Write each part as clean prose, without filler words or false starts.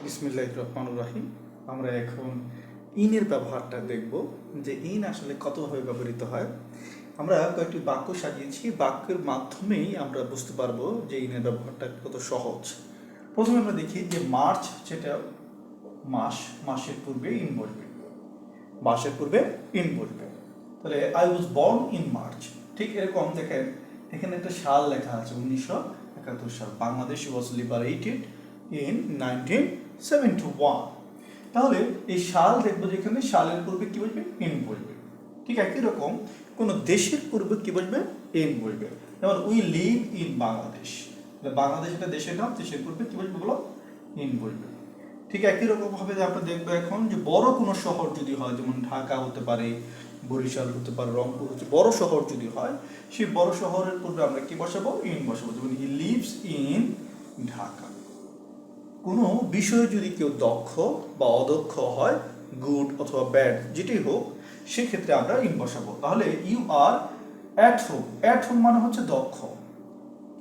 বিসমিল্লাহির রহমানির রহিম। আমরা এখন ইনের ব্যবহারটা দেখব যে ইন আসলে কতভাবে ব্যবহৃত হয়। আমরা কয়েকটি বাক্য সাজিয়েছি, বাক্যের মাধ্যমেই আমরা বুঝতে পারবো যে ইনের ব্যবহারটা কত সহজ। প্রথমে আমরা দেখি যে মার্চ, যেটা মাস, মাসের পূর্বে ইন বসবে, মাসের পূর্বে ইন বসবে। তাহলে I was born in March. ঠিক এরকম দেখেন, এখানে একটা সাল লেখা আছে 1971 সাল। বাংলাদেশ ওয়াজ লিবারেটেড ইন 1971। তাহলে এই সাল দেখবো যে এখানে সালের পূর্বে কি বসবে? ইন বসবে। ঠিক একই রকম কোন দেশের পূর্বে কি বসবে? ইন বসবে। যেমন we live in Bangladesh, Bangladesh একটা দেশের নাম, দেশের পূর্বে কি বসবে বলো? ইন বসবে। ঠিক একই রকম ভাবে যে আমরা দেখবো এখন যে বড় কোনো শহর যদি হয়, যেমন ঢাকা হতে পারে, বরিশাল হতে পারে, রংপুর হচ্ছে, বড় শহর যদি হয়, সেই বড় শহরের পূর্বে আমরা কি বসাবো? ইন বসাবো। যেমন হি লিভস ইন ঢাকা। কোনো বিষয়ে যদি কেউ দক্ষ বা অদক্ষ হয়, গুড অথবা ব্যাড যেটাই হোক, সেক্ষেত্রে আমরা ইন বসাবো। তাহলে you are at home. At home মানে হচ্ছে দক্ষ।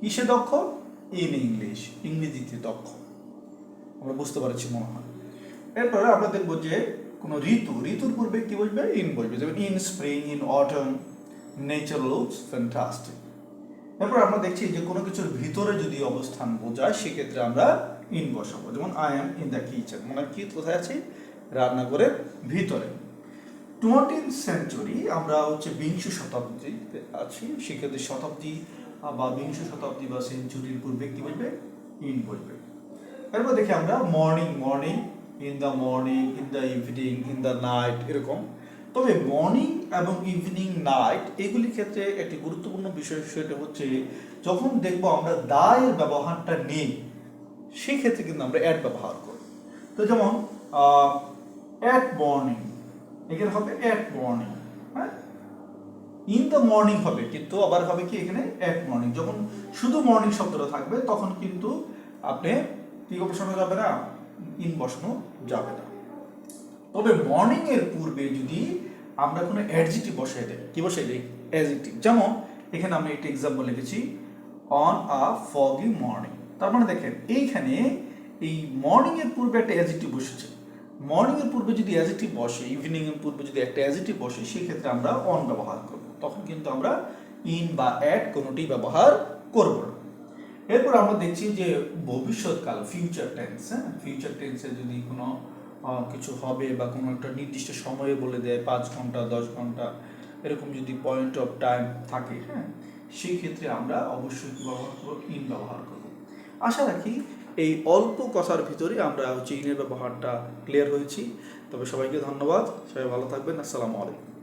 কিসে দক্ষ? ইন ইংলিশ, ইংরেজিতে দক্ষ। আমরা বুঝতে পারছি মনে হয়। এরপরে আমরা দেখবো যে কোনো ঋতু, ঋতুর পূর্বে কি বসবে? ইন বসবে। যেমন in spring, in autumn, nature looks fantastic. এরপর আমরা দেখছি যে কোনো কিছুর ভিতরে যদি অবস্থান বোঝায়, সেক্ষেত্রে আমরা ইন বসাবো। যেমন I am in the kitchen, মানে কি কোথায় আছি? রান্নাঘরের ভিতরে। 20th সেঞ্চুরি, আমরা হচ্ছে বিংশ শতাব্দীতে আছি, সেক্ষেত্রে শতাব্দী বা বিংশ শতাব্দী বা সেঞ্চুরির পূর্বে কি বসবে? ইন বসবে। এরপর দেখি আমরা morning, morning, in the morning, in the evening, in the night, এরকম। তবে মর্নিং এবং ইভিনিং, নাইট এগুলির ক্ষেত্রে একটি গুরুত্বপূর্ণ বিষয়, সেটা হচ্ছে যখন দেখবো আমরা দা এর ব্যবহারটা নেই, সেই ক্ষেত্রে কিন্তু আমরা অ্যাট ব্যবহার করব। তো যেমন অ্যাট মর্নিং, এখানে হবে অ্যাট মর্নিং, হ্যাঁ। ইন দ্য মর্নিং হবে, কিন্তু আবার হবে কি এখানে অ্যাট মর্নিং। যখন শুধু মর্নিং শব্দটা থাকবে, তখন কিন্তু আপনি কি বসানো যাবে না? ইন বসানো যাবে না। তবে মর্নিং এর পূর্বে যদি আমরা কোনো অ্যাডজেক্টিভ বসাই দেই, কি বসাই দেই? অ্যাডজেক্টিভ। যেমন এখানে আমি একটা এক্সাম্পল লিখেছি, অন আ ফগি মর্নিং। তার মানে দেখেন এইখানে এই মর্নিং এর পূর্বে একটা অ্যাডজেক্টিভ বসেছে। মর্নিং এর পূর্বে যদি অ্যাডজেক্টিভ বসে, ইভিনিং এর পূর্বে যদি একটা অ্যাডজেক্টিভ বসে, সেই ক্ষেত্রে আমরা অন ব্যবহার করব। তখন কিন্তু আমরা ইন বা অ্যাট কোনোটি ব্যবহার করব না। এরপর আমরা দেখছি যে ভবিষ্যৎকাল, ফিউচার টেন্স। হ্যাঁ, ফিউচার টেন্সে যদি কোনো কিছু হবে বা কোনো একটা নির্দিষ্ট সময়ে বলে দেয়, 5 ঘন্টা 10 ঘন্টা এরকম যদি পয়েন্ট অফ টাইম থাকে, হ্যাঁ, সেই ক্ষেত্রে আমরা অবশ্যই কি ব্যবহার করব? ইন ব্যবহার করব। আশা রাখি এই অল্প কথার ভিতরে আমরা হচ্ছে ইনের ব্যবহারটা ক্লিয়ার হয়েছি। তবে সবাইকে ধন্যবাদ, সবাই ভালো থাকবেন। আসসালামু আলাইকুম।